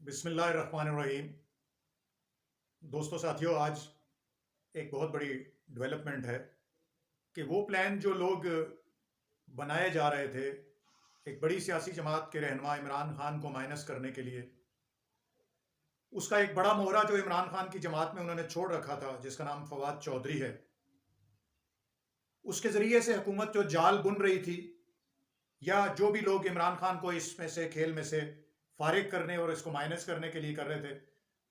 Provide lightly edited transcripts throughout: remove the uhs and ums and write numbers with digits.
बिस्मिल्लाहिर्रहमानिर्रहीम। दोस्तों साथियों, आज एक बहुत बड़ी डेवलपमेंट है कि वो प्लान जो लोग बनाए जा रहे थे एक बड़ी सियासी जमात के रहनुमा इमरान खान को माइनस करने के लिए, उसका एक बड़ा मोहरा जो इमरान खान की जमात में उन्होंने छोड़ रखा था जिसका नाम फवाद चौधरी है, उसके ज़रिए से हुकूमत जो जाल बुन रही थी या जो भी लोग इमरान खान को इसमें से खेल में से फारिग करने और इसको माइनस करने के लिए कर रहे थे,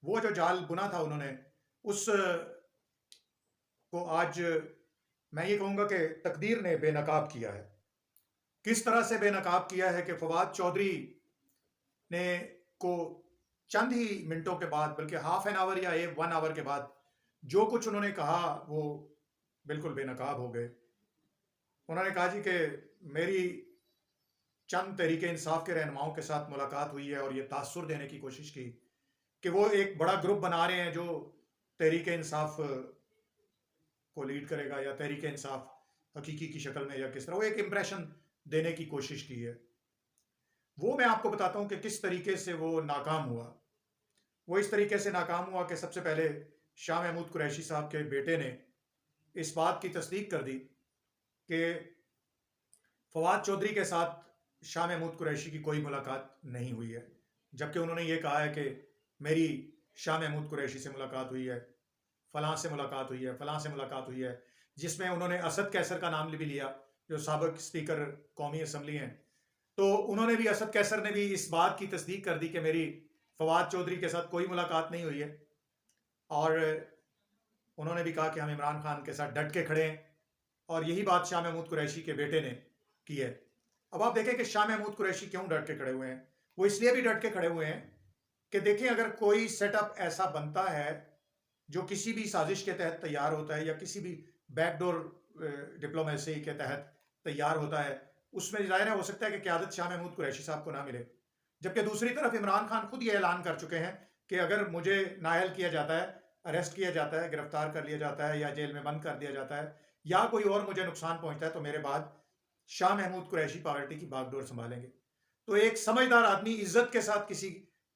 वो जो जाल बुना था उन्होंने उस को आज मैं ये कहूँगा कि तकदीर ने बेनकाब किया है। किस तरह से बेनकाब किया है कि फवाद चौधरी ने को चंद ही मिनटों के बाद, बल्कि हाफ एन आवर या 1 आवर के बाद जो कुछ उन्होंने कहा वो बिल्कुल बेनकाब हो गए। उन्होंने कहा जी कि मेरी चंद तहरीक इंसाफ के रहनुमाओं के साथ मुलाकात हुई है और ये तासुर देने की कोशिश की कि वो एक बड़ा ग्रुप बना रहे हैं जो तहरीक इंसाफ को लीड करेगा या तहरीक इंसाफ हकीकी की शक्ल में या किस तरह, वो एक इम्प्रेशन देने की कोशिश की है। वो मैं आपको बताता हूँ कि किस तरीके से वो नाकाम हुआ। वो इस तरीके से नाकाम हुआ कि सबसे पहले शाह महमूद कुरैशी साहब के बेटे ने इस बात की तस्दीक कर दी कि फवाद चौधरी के साथ शाह महमूद कुरैशी की कोई मुलाकात नहीं हुई है, जबकि उन्होंने ये कहा है कि मेरी शाह महमूद कुरैशी से मुलाकात हुई है, फ़लाँ से मुलाकात हुई है, फ़लाँ से मुलाकात हुई है, जिसमें उन्होंने असद कैसर का नाम भी लिया जो साबिक स्पीकर कौमी असम्बली हैं। तो उन्होंने भी, असद कैसर ने भी इस बात की तस्दीक कर दी कि मेरी फवाद चौधरी के साथ कोई मुलाकात नहीं हुई है, और उन्होंने भी कहा कि हम इमरान खान के साथ डट के खड़े हैं, और यही बात शाह महमूद कुरैशी के बेटे ने की है। अब आप देखें कि शाह महमूद कुरैशी क्यों डट के खड़े हुए हैं। वो इसलिए भी डट के खड़े हुए हैं कि देखें, अगर कोई सेटअप ऐसा बनता है जो किसी भी साजिश के तहत तैयार होता है या किसी भी बैकडोर डिप्लोमेसी के तहत तैयार होता है, उसमें ज़ाहिर है हो सकता है कि क़यादत शाह महमूद कुरैशी साहब को ना मिले। जबकि दूसरी तरफ इमरान खान खुद ये ऐलान कर चुके हैं कि अगर मुझे नाअहल किया जाता है, अरेस्ट किया जाता है, गिरफ्तार कर लिया जाता है या जेल में बंद कर दिया जाता है या कोई और मुझे नुकसान पहुंचता है, तो मेरे बाद शाह महमूद कुरैशी पार्टी की बागडोर संभालेंगे। तो एक समझदार आदमी इज्जत के साथ किसी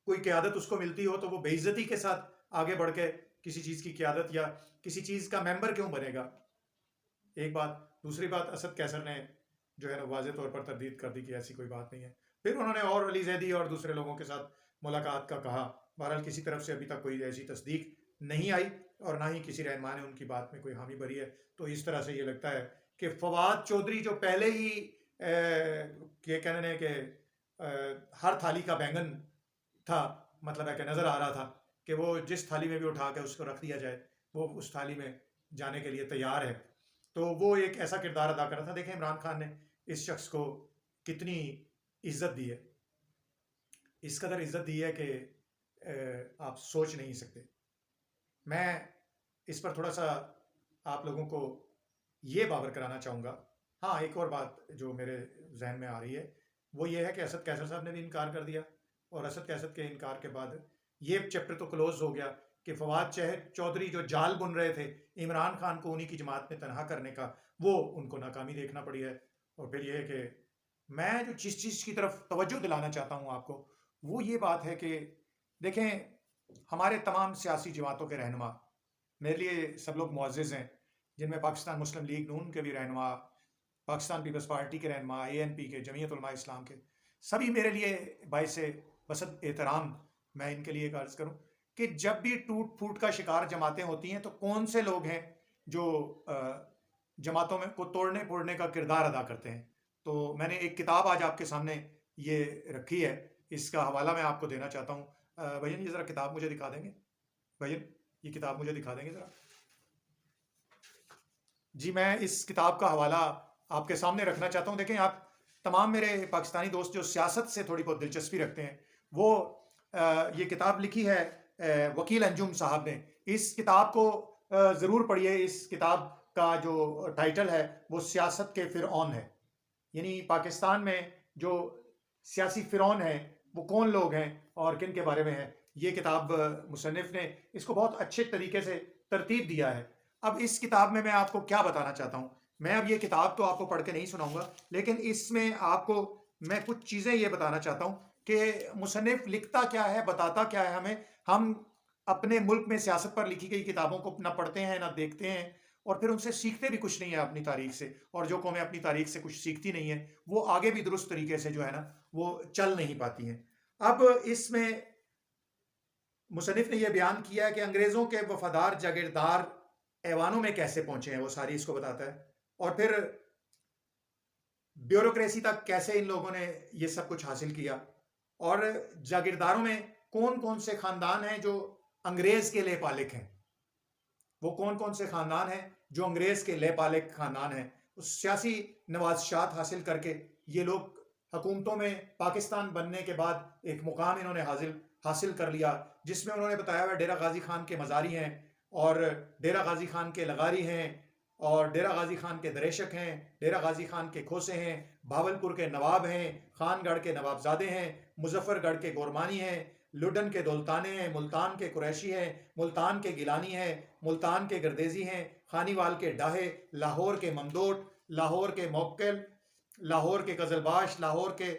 कोई क़यादत उसको मिलती हो तो वो बेइज्जती के साथ आगे बढ़ के किसी चीज़ की क़यादत या किसी चीज़ का मेंबर क्यों बनेगा। एक बात। दूसरी बात, असद कैसर ने जो है ना वाज़े तौर पर तरदीद कर दी कि ऐसी कोई बात नहीं है। फिर उन्होंने और अली जैदी और दूसरे लोगों के साथ मुलाकात का कहा। बहरहाल किसी तरफ से अभी तक कोई ऐसी तस्दीक नहीं आई और ना ही किसी रहनुमा ने उनकी बात में कोई हामी भरी है। तो इस तरह से ये लगता है कि फवाद चौधरी जो पहले ही ये कहने के हर थाली का बैंगन था, मतलब है कि नज़र आ रहा था कि वो जिस थाली में भी उठा के उसको रख दिया जाए वो उस थाली में जाने के लिए तैयार है। तो वो एक ऐसा किरदार अदा कर रहा था। देखें इमरान खान ने इस शख्स को कितनी इज्जत दी है, इस कदर इज्जत दी है कि आप सोच नहीं सकते। मैं इस पर थोड़ा सा आप लोगों को ये बावर कराना चाहूँगा। हाँ, एक और बात जो मेरे जहन में आ रही है वो ये है कि असद कैसर साहब ने भी इनकार कर दिया, और असद कैसर के इनकार के बाद ये चैप्टर तो क्लोज हो गया कि फवाद चौधरी जो जाल बुन रहे थे इमरान खान को उन्हीं की जमात में तनहा करने का, वो उनको नाकामी देखना पड़ी है। और फिर ये है कि मैं जो जिस चीज़ की तरफ तवज्जो दिलाना चाहता हूँ आपको, वो ये बात है कि देखें, हमारे तमाम सियासी जमातों के रहनुमा, मेरे लिए सब लोग मुअज़्ज़िज़ हैं, जिनमें पाकिस्तान मुस्लिम लीग नून के भी रहनुमा, पाकिस्तान पीपल्स पार्टी के रहनुमा, ANP के, जमीयत उलमा इस्लाम के, सभी मेरे लिए बाइसे बसत एहतराम मैं इनके लिए एक अर्ज़ करूँ कि जब भी टूट फूट का शिकार जमातें होती हैं तो कौन से लोग हैं जो जमातों में को तोड़ने फोड़ने का किरदार अदा करते हैं। तो मैंने एक किताब आज आपके सामने ये रखी है, इसका हवाला मैं आपको देना चाहता हूँ। भैया ये ज़रा किताब मुझे दिखा देंगे, भैया ये किताब मुझे दिखा देंगे ज़रा जी। मैं इस किताब का हवाला आपके सामने रखना चाहता हूँ। देखें, आप तमाम मेरे पाकिस्तानी दोस्त जो सियासत से थोड़ी बहुत दिलचस्पी रखते हैं, वो ये किताब लिखी है वकील अंजुम साहब ने। इस किताब को ज़रूर पढ़िए। इस किताब का जो टाइटल है वो सियासत के फ़िरऔन है, यानी पाकिस्तान में जो सियासी फ़िरौन हैं वो कौन लोग हैं और किन के बारे में है। ये किताब मुसन्निफ़ ने इसको बहुत अच्छे तरीके से तरतीब दिया है। अब इस किताब में मैं आपको क्या बताना चाहता हूँ, मैं अब ये किताब तो आपको पढ़ के नहीं सुनाऊंगा, लेकिन इसमें आपको मैं कुछ चीज़ें ये बताना चाहता हूँ कि मुसन्निफ लिखता क्या है, बताता क्या है हमें। हम अपने मुल्क में सियासत पर लिखी गई किताबों को ना पढ़ते हैं, ना देखते हैं, और फिर उनसे सीखते भी कुछ नहीं है अपनी तारीख से। और जो कौमें अपनी तारीख से कुछ सीखती नहीं है, वो आगे भी दुरुस्त तरीके से जो है ना, वो चल नहीं पाती हैं। अब इसमें मुसन्निफ ने यह बयान किया है कि अंग्रेज़ों के वफादार जागीरदार ऐवानों में कैसे पहुंचे हैं, वो सारी इसको बताता है। और फिर ब्यूरोक्रेसी तक कैसे इन लोगों ने ये सब कुछ हासिल किया, और जागीरदारों में कौन कौन से खानदान हैं जो अंग्रेज के लिए पालिक हैं, वो कौन कौन से खानदान हैं जो अंग्रेज के ले पालिक खानदान हैं। उस सियासी नवाजशात हासिल करके ये लोग हुकूमतों में पाकिस्तान बनने के बाद एक मुकाम इन्होंने हासिल कर लिया, जिसमें उन्होंने बताया हुआ डेरा गाजी खान के मज़ारी हैं, और डेरा गाजी खान के लगारी हैं, और डेरा गाजी खान के दरेशक हैं, डेरा गाजी खान के खोसे हैं, भावलपुर के नवाब हैं, खानगढ़ के नवाबजादे हैं, मुजफ्फरगढ़ के गोरमानी हैं, लुडन के दौलताने हैं, मुल्तान के कुरैशी हैं, मुल्तान के गिलानी हैं, मुल्तान के गर्देजी हैं, खानीवाल के डाहे, लाहौर के ममदोट, लाहौर के मोक्कल, लाहौर के गजलबाश, लाहौर के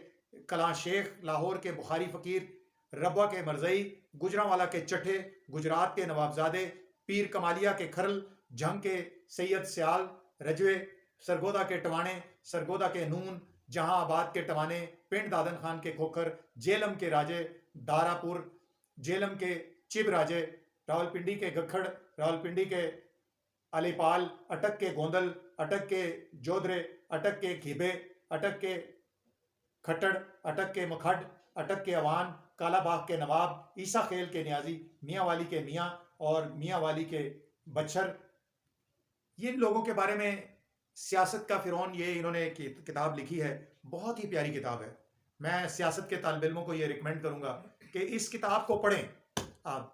कलां शेख, लाहौर के बुखारी फ़कीर, रब्वा के मरजई, गुजरांवाला के चट्ठे, गुजरात के नवाबजादे, पीर कमालिया के खरल, झंग के सैयद सयाल रजवे, सरगोदा के टवाने, सरगोदा के नून, जहांआबाद के टवाने, पिंड दादन खान के खोखर, जेलम के राजे, दारापुर, जेलम के चिब राजे, रावलपिंडी के गखड़, रावलपिंडी के अलीपाल, अटक के गोंदल, अटक के जोधरे, अटक के घीबे, अटक के खट्टड़, अटक के मखड, अटक के अवान, कालाबाग के नवाब, ईसा खेल के न्याजी, मियाँ वाली के मियाँ और मियाँ वाली के बच्छर। ये लोगों के बारे में सियासत का फ़िरौन, ये इन्होंने किताब लिखी है, बहुत ही प्यारी किताब है। मैं सियासत के तालिब इल्मों को ये रिकमेंड करूँगा कि इस किताब को पढ़ें। आप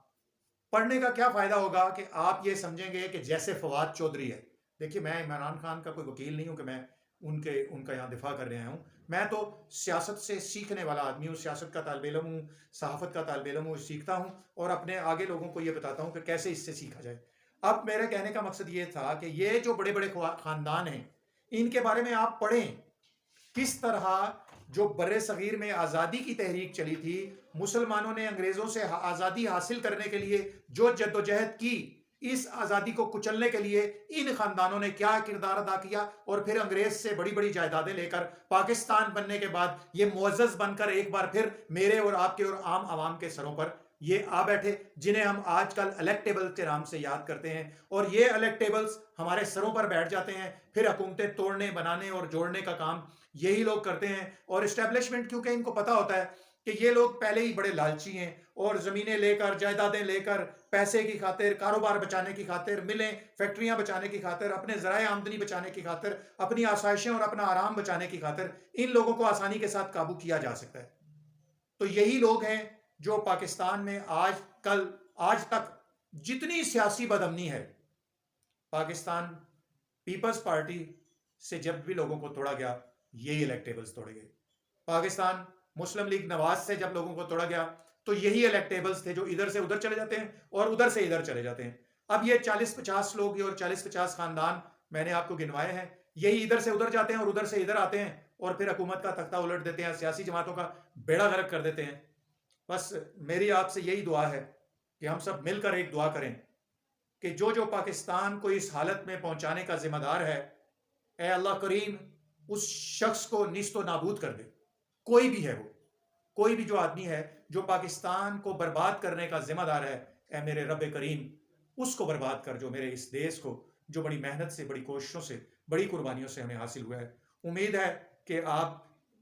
पढ़ने का क्या फ़ायदा होगा कि आप ये समझेंगे कि जैसे फवाद चौधरी है। देखिए, मैं इमरान खान का कोई वकील नहीं हूँ कि मैं उनका यहाँ दिफा कर रहा हूँ। मैं तो सियासत से सीखने वाला आदमी हूँ, सियासत का तालिब इल्म हूँ, सहाफ़त का तालिब इल्म हूँ, सीखता हूँ और अपने आगे लोगों को ये बताता हूँ कि कैसे इससे सीखा जाए। अब मेरे कहने का मकसद ये था कि ये जो बड़े बड़े ख़ानदान हैं, इनके बारे में आप पढ़ें। किस तरह जो बर्रे सगीर में आज़ादी की तहरीक चली थी, मुसलमानों ने अंग्रेज़ों से आज़ादी हासिल करने के लिए जो जद्दोजहद की, इस आज़ादी को कुचलने के लिए इन ख़ानदानों ने क्या किरदार अदा किया, और फिर अंग्रेज़ से बड़ी बड़ी जायदादें लेकर पाकिस्तान बनने के बाद ये मुअज़्ज़ज़ बनकर एक बार फिर मेरे और आपके और आम आवाम के सरों पर ये आ बैठे, जिन्हें हम आजकल इलेक्टेबल्स के नाम से याद करते हैं। और ये इलेक्टेबल्स हमारे सरों पर बैठ जाते हैं, फिर हुकूमतें तोड़ने, बनाने और जोड़ने का काम यही लोग करते हैं। और इस्टेब्लिशमेंट, क्योंकि इनको पता होता है कि ये लोग पहले ही बड़े लालची हैं, और ज़मीनें लेकर, जायदादें लेकर, पैसे की खातिर, कारोबार बचाने की खातिर, मिलें, फैक्ट्रियां बचाने की खातिर, अपने ज़राए आमदनी बचाने की खातिर, अपनी आसाइशें और अपना आराम बचाने की खातिर इन लोगों को आसानी के साथ काबू किया जा सकता है। तो यही लोग हैं जो पाकिस्तान में आज तक जितनी सियासी बदअमनी है, पाकिस्तान पीपल्स पार्टी से जब भी लोगों को तोड़ा गया, यही इलेक्टेबल्स तोड़े गए। पाकिस्तान मुस्लिम लीग नवाज से जब लोगों को तोड़ा गया, तो यही इलेक्टेबल्स थे जो इधर से उधर चले जाते हैं और उधर से इधर चले जाते हैं। अब ये 40-50 लोग और 40-50 खानदान मैंने आपको गिनवाए हैं, यही इधर से उधर जाते हैं और उधर से इधर आते हैं, और फिर हुकूमत का तख्ता उलट देते हैं, सियासी जमातों का बेड़ा गर्क कर देते हैं। बस मेरी आपसे यही दुआ है कि हम सब मिलकर एक दुआ करें कि जो जो पाकिस्तान को इस हालत में पहुंचाने का जिम्मेदार है, ए अल्लाह करीम उस शख्स को निस्तो नाबूद कर दे। कोई भी है वो, कोई भी जो आदमी है जो पाकिस्तान को बर्बाद करने का जिम्मेदार है, ए मेरे रब करीम उसको बर्बाद कर, जो मेरे इस देश को, जो बड़ी मेहनत से, बड़ी कोशिशों से, बड़ी कुर्बानियों से हमें हासिल हुआ है। उम्मीद है कि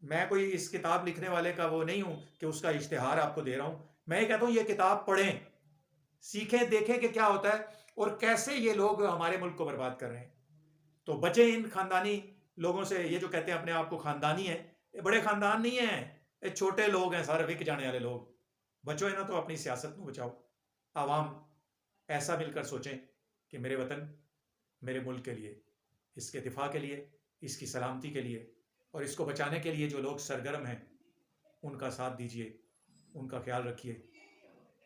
मैं कोई इस किताब लिखने वाले का वो नहीं हूं कि उसका इश्तिहार आपको दे रहा हूं। मैं ये कहता हूं ये किताब पढ़ें, सीखें, देखें कि क्या होता है और कैसे ये लोग हमारे मुल्क को बर्बाद कर रहे हैं। तो बचे इन खानदानी लोगों से। ये जो कहते हैं अपने आप को खानदानी है, ये बड़े खानदान नहीं है, ये छोटे लोग हैं, सारे विक जाने वाले लोग। बचो इन्हें तो अपनी सियासत में बचाओ। आवाम ऐसा मिलकर सोचें कि मेरे वतन, मेरे मुल्क के लिए, इसके दिफा के लिए, इसकी सलामती के लिए और इसको बचाने के लिए जो लोग सरगर्म हैं, उनका साथ दीजिए, उनका ख्याल रखिए,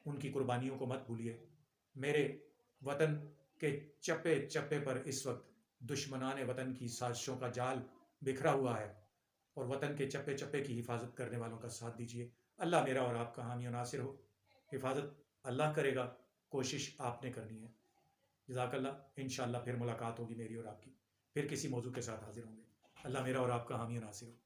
उनकी कुर्बानियों को मत भूलिए। मेरे वतन के चप्पे चप्पे पर इस वक्त दुश्मनाने वतन की साजिशों का जाल बिखरा हुआ है, और वतन के चप्पे चप्पे की हिफाजत करने वालों का साथ दीजिए। अल्लाह मेरा और आपका हामी और नासिर हो। हिफाजत अल्लाह करेगा, कोशिश आपने करनी है। जज़ाकल्लाह। इंशाअल्लाह फिर मुलाकात होगी मेरी और आपकी, फिर किसी मौजू के साथ हाजिर होंगे। अल्लाह मेरा और आपका हामी और नासिर हो।